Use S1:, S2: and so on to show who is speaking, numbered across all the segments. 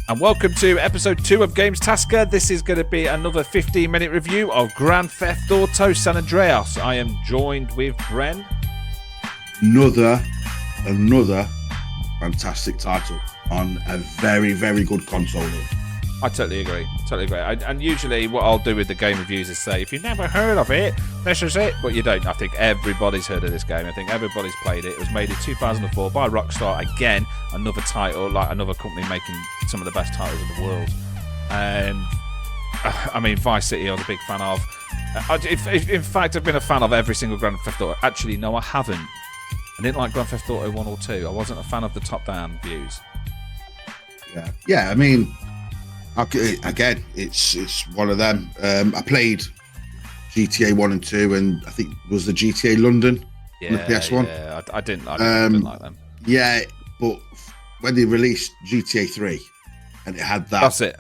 S1: And welcome to episode 2 of Games Tasker. This is going to be another 15-minute review of Grand Theft Auto San Andreas. I am joined with Bren.
S2: Another fantastic title on a very, very good console.
S1: I totally agree. And usually what I'll do with the game reviews is say, if you've never heard of it, this is it. But you don't. I think everybody's heard of this game. I think everybody's played it. It was made in 2004 by Rockstar. Again, another title, like another company making some of the best titles in the world. And I mean, Vice City I was a big fan of. In fact, I've been a fan of every single Grand Theft Auto. Actually, no, I haven't. I didn't like Grand Theft Auto 1 or 2. I wasn't a fan of the top-down views.
S2: Yeah. I mean, again, it's one of them. I played GTA 1 and 2, and I think it was the GTA London on the PS1.
S1: Yeah, I didn't like them.
S2: Yeah, but when they released GTA 3, and it had that,
S1: that's it.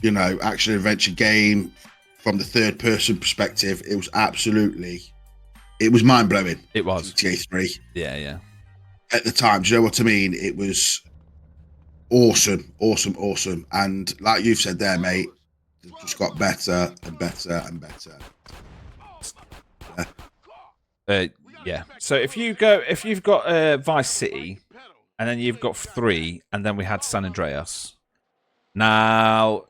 S2: You know, action adventure game from the third person perspective, it was mind blowing.
S1: It was
S2: GTA 3.
S1: Yeah.
S2: At the time, do you know what I mean? It was awesome. And like you've said there, mate, it just got better and better and better.
S1: Yeah. So if you've got Vice City, and then you've got 3, and then we had San Andreas. Now,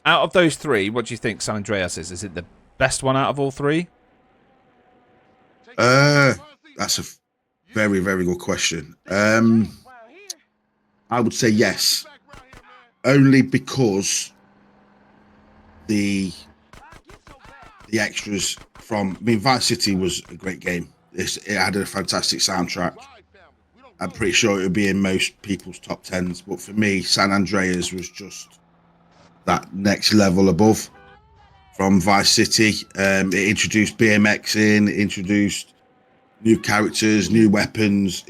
S1: out of those 3, what do you think San Andreas is? Is it the best one out of all 3?
S2: That's a very, very good question. I would say yes, only because the extras from. I mean, Vice City was a great game. It had a fantastic soundtrack. I'm pretty sure it would be in most people's top 10s, but for me, San Andreas was just that next level above from Vice City. It introduced BMX it introduced new characters, new weapons.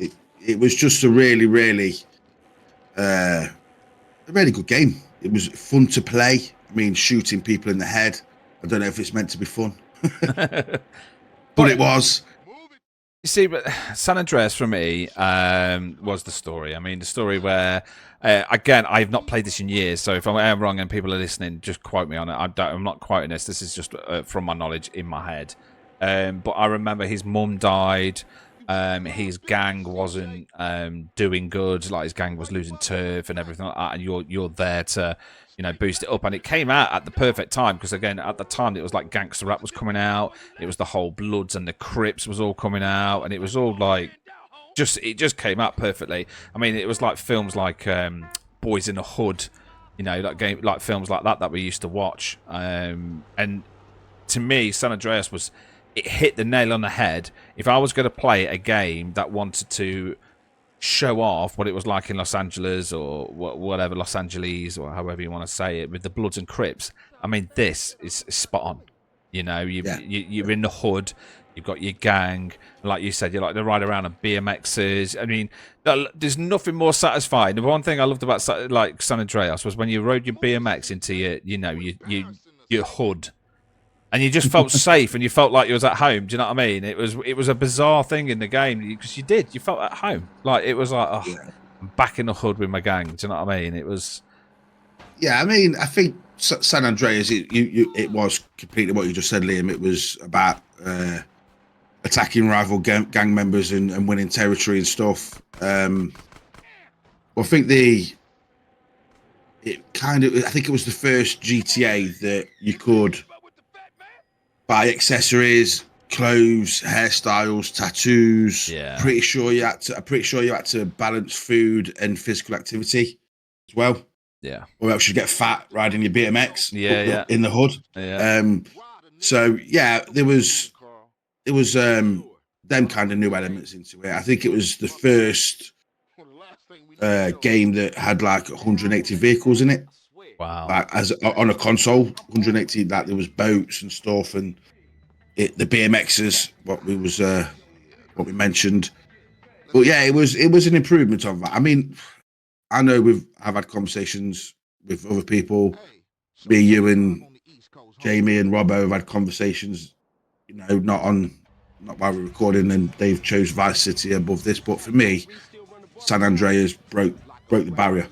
S2: It was just a really, really good game. It was fun to play. I mean, shooting people in the head. I don't know if it's meant to be fun, but it was.
S1: You see, but San Andreas for me was the story. I mean, the story where, again, I've not played this in years, so if I'm wrong and people are listening, just quote me on it. I'm not quoting this. This is just from my knowledge in my head. But I remember his mum died. His gang wasn't doing good. Like, his gang was losing turf and everything like that. And you're there to, boost it up. And it came out at the perfect time because, again, at the time it was like gangster rap was coming out. It was the whole Bloods and the Crips was all coming out, and it was all like it just came out perfectly. I mean, it was like films like Boys in the Hood, like films like that we used to watch. And to me, San Andreas it hit the nail on the head. If I was going to play a game that wanted to show off what it was like in Los Angeles or whatever, Los Angeles or however you want to say it, with the Bloods and Crips, I mean, this is spot on. You're in the hood, you've got your gang, like you said, you like to ride around on BMXs. I mean, there's nothing more satisfying. The one thing I loved about San Andreas was when you rode your BMX into your hood. And you just felt safe, and you felt like you was at home. Do you know what I mean? It was a bizarre thing in the game because you felt at home. Like, it was like, I'm back in the hood with my gang. Do you know what I mean? It was.
S2: Yeah, I mean, I think San Andreas. It was completely what you just said, Liam. It was about attacking rival gang members and winning territory and stuff. I think I think it was the first GTA that you could buy accessories, clothes, hairstyles, tattoos.
S1: Yeah.
S2: Pretty sure you had to balance food and physical activity as well.
S1: Yeah.
S2: Or else you get fat riding your BMX.
S1: Yeah.
S2: In the hood.
S1: Yeah.
S2: So yeah, there was them kind of new elements into it. I think it was the first game that had like 180 vehicles in it.
S1: Wow.
S2: Like, as on a console, 180. Like, there was boats and stuff, and the BMXs, what we mentioned. But yeah, it was an improvement of that. I mean, I know I've had conversations with other people. Me, you, and Jamie and Robbo have had conversations. Not while we're recording, and they've chose Vice City above this. But for me, San Andreas broke the barrier.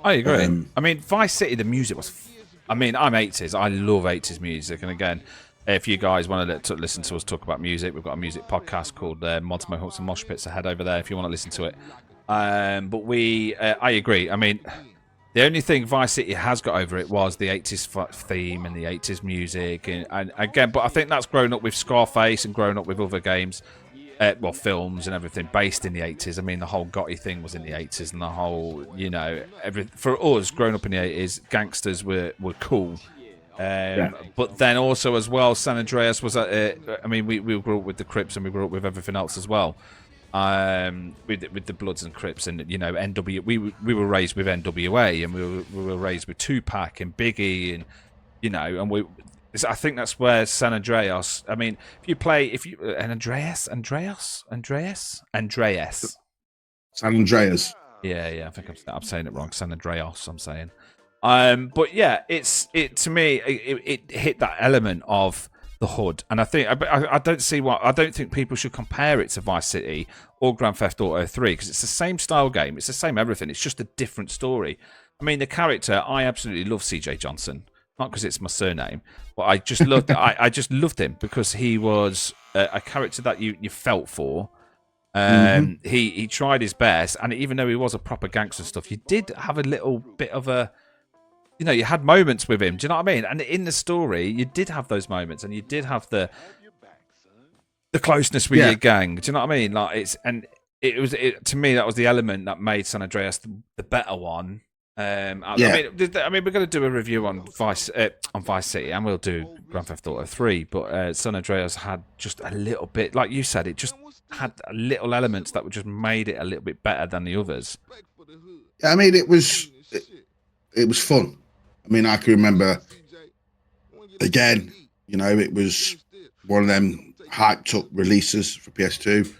S1: I agree.
S2: Um,
S1: I mean, Vice City, the music was. I mean, I'm 80s. I love 80s music. And again, if you guys want to listen to us talk about music, we've got a music podcast called Mods, Mohawks, and Mosh Pits ahead over there if you want to listen to it. But I agree. I mean, the only thing Vice City has got over it was the 80s theme and the 80s music. And again, but I think that's grown up with Scarface and grown up with other games. Well, films and everything based in the 80s. I mean, the whole Gotti thing was in the 80s, and the whole, for us growing up in the 80s, gangsters were cool. But then also as well, San Andreas was. I mean, we grew up with the Crips and we grew up with everything else as well. With the Bloods and Crips and NW. We were raised with NWA and we were raised with Tupac and Biggie and and I think that's where San Andreas. I mean, Andreas.
S2: San Andreas.
S1: Yeah. I think I'm saying it wrong. San Andreas. I'm saying. But yeah, to me it hit that element of the hood, and I don't think people should compare it to Vice City or Grand Theft Auto 3 because it's the same style game. It's the same everything. It's just a different story. I mean, the character, I absolutely love CJ Johnson. Not because it's my surname, but I just loved. I just loved him because he was a character that you felt for. He tried his best, and even though he was a proper gangster stuff, you did have a little bit of a, you had moments with him. Do you know what I mean? And in the story, you did have those moments, and you did have the closeness with your gang. Do you know what I mean? Like to me that was the element that made San Andreas the better one. I mean, we're going to do a review on Vice City, and we'll do Grand Theft Auto 3. But San Andreas had just a little bit, like you said, it just had little elements that just made it a little bit better than the others.
S2: I mean, it was fun. I mean, I can remember again. It was one of them hyped up releases for PS2.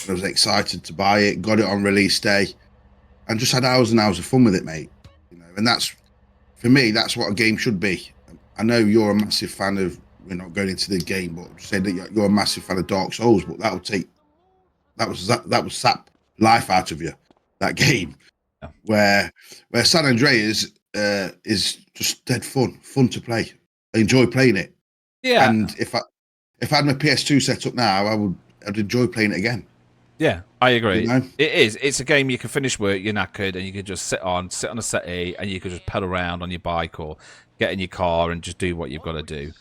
S2: I was excited to buy it. Got it on release day. And just had hours and hours of fun with it, mate. And that's, for me, that's what a game should be. I know you're a massive fan of, we're not going into the game, but say that you're a massive fan of Dark Souls, but that would sap life out of you, that game.
S1: Yeah.
S2: Where San Andreas is just dead fun to play. I enjoy playing it.
S1: Yeah.
S2: And if I had my PS2 set up now, I'd enjoy playing it again.
S1: Yeah, I agree. It is. It's a game you can finish work, you're knackered, and you can just sit on a settee, and you can just pedal around on your bike or get in your car and just do what you've got to do.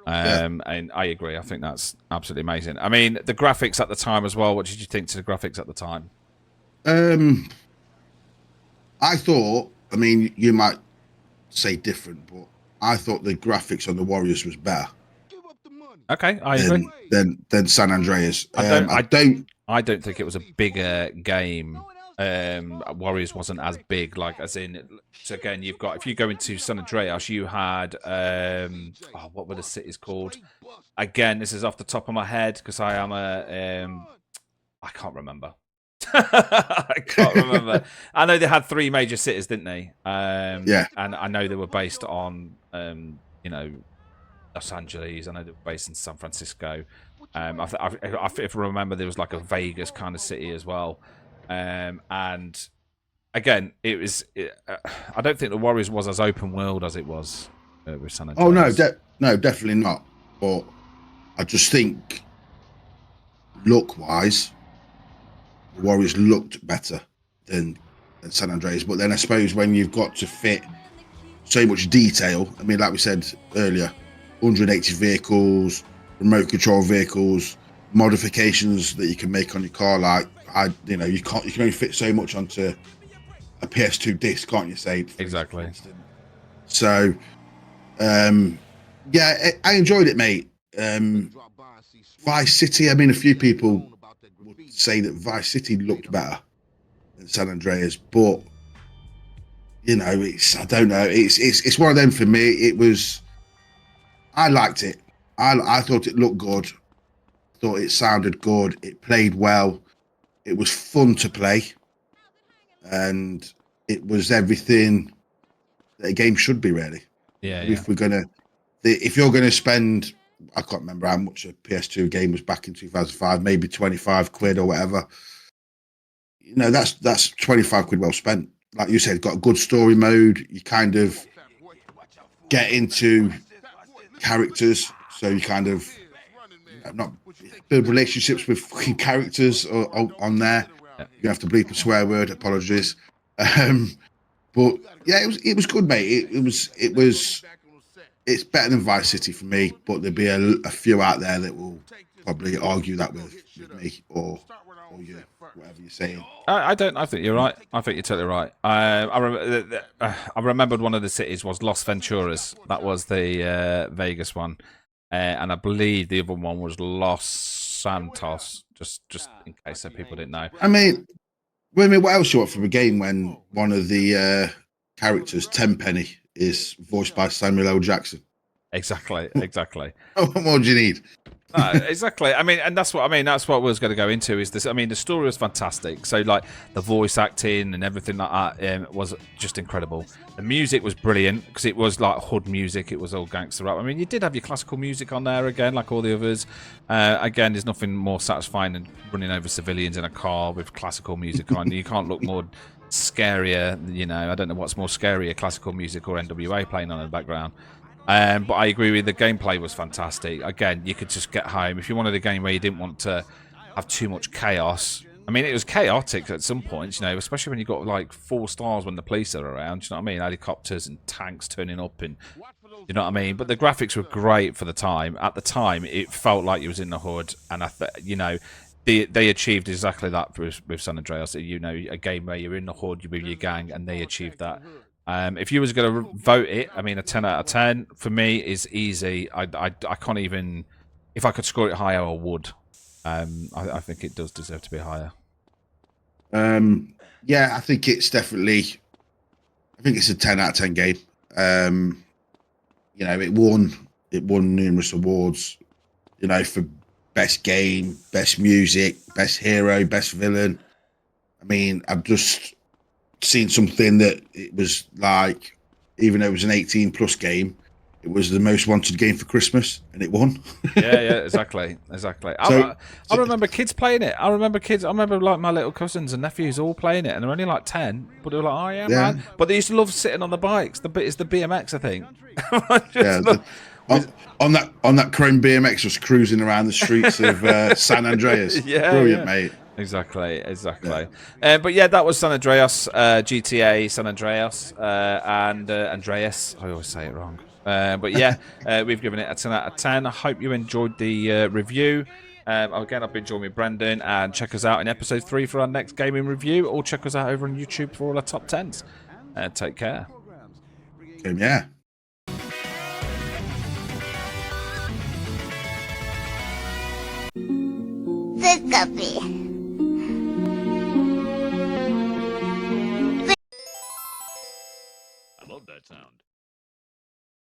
S1: And I agree. I think that's absolutely amazing. I mean, the graphics at the time as well. What did you think to the graphics at the time?
S2: I thought. I mean, you might say different, but I thought the graphics on the Warriors was better.
S1: Okay, I agree.
S2: Than San Andreas.
S1: I don't think it was a bigger game. Warriors wasn't as big, so again, you've got, if you go into San Andreas, you had what were the cities called? Again, this is off the top of my head because I am I can't remember. I can't remember. I know they had 3 major cities, didn't they? And I know they were based on Los Angeles. I know they were based in San Francisco. If I remember, there was like a Vegas kind of city as well. And again, I don't think the Warriors was as open world as it was with San Andreas.
S2: Oh no, definitely not. But I just think, look-wise, the Warriors looked better than San Andreas. But then I suppose when you've got to fit so much detail, I mean, like we said earlier, 180 vehicles, remote control vehicles, modifications that you can make on your car. Like you can only fit so much onto a PS2 disc, can't you? Say
S1: exactly.
S2: So, I enjoyed it, mate. Vice City. I mean, a few people would say that Vice City looked better than San Andreas, but I don't know. It's one of them for me. It was. I liked it. I thought it looked good. I thought it sounded good. It played well. It was fun to play. And it was everything that a game should be, really.
S1: Yeah.
S2: If you're gonna spend, I can't remember how much a PS2 game was back in 2005, maybe 25 quid or whatever. That's 25 quid well spent. like you said, got a good story mode. You kind of get into characters, so you kind of not build relationships with fucking characters on there.
S1: Yeah.
S2: You have to bleep a swear word. Apologies. Um, but yeah, it was good, mate. It was it's better than Vice City for me, but there'll be a few out there that will probably argue that with me or you, whatever you're saying.
S1: I don't. I think you're right. I think you're totally right. I remembered one of the cities was Los Venturas. That was the Vegas one, and I believe the other one was Los Santos. Just in case so people didn't know.
S2: What else you want from a game when one of the characters, Tenpenny, is voiced by Samuel L. Jackson?
S1: Exactly.
S2: What more do you need?
S1: Exactly. I mean, and that's what I mean. That's what we was going to go into. Is this? I mean, the story was fantastic. So, like the voice acting and everything like that was just incredible. The music was brilliant because it was like hood music. It was all gangster rap. I mean, you did have your classical music on there again, like all the others. Again, there's nothing more satisfying than running over civilians in a car with classical music on. You can't look more scarier. You know, I don't know what's more scarier, classical music or NWA playing on in the background. But I agree with you, the gameplay was fantastic. Again, you could just get home. If you wanted a game where you didn't want to have too much chaos. I mean, it was chaotic at some points, you know, especially when you got like 4 stars when the police are around. You know what I mean? Helicopters and tanks turning up, and you know what I mean. But the graphics were great for the time. At the time, it felt like you was in the hood, and you know, they achieved exactly that with San Andreas. You know, a game where you're in the hood, you're with your gang, and they achieved that. If you was going to vote it, I mean, a 10 out of 10 for me is easy. I can't even. If I could score it higher, I would. I think it does deserve to be higher.
S2: Yeah, I think it's definitely. I think it's a 10 out of 10 game. You know, it won numerous awards. You know, for best game, best music, best hero, best villain. I mean, I've just seen something that it was like, even though it was an 18+ game, it was the most wanted game for Christmas, and it won.
S1: Yeah, exactly.
S2: So,
S1: I remember kids playing it. I remember like my little cousins and nephews all playing it, and they're only like 10, but they were like, "Oh yeah,
S2: yeah,
S1: man!" But they used to love sitting on the bikes. It's the BMX, I think.
S2: on that chrome BMX, just cruising around the streets of San Andreas.
S1: Yeah,
S2: Brilliant, mate.
S1: Exactly. But yeah, that was San Andreas, GTA San Andreas, and Andreas. I always say it wrong. But yeah, we've given it a 10 out of 10. I hope you enjoyed the review. Again, I've been joined with Brendan, and check us out in episode 3 for our next gaming review, or check us out over on YouTube for all our top 10s. Take care.
S2: Yeah.
S3: The guppy.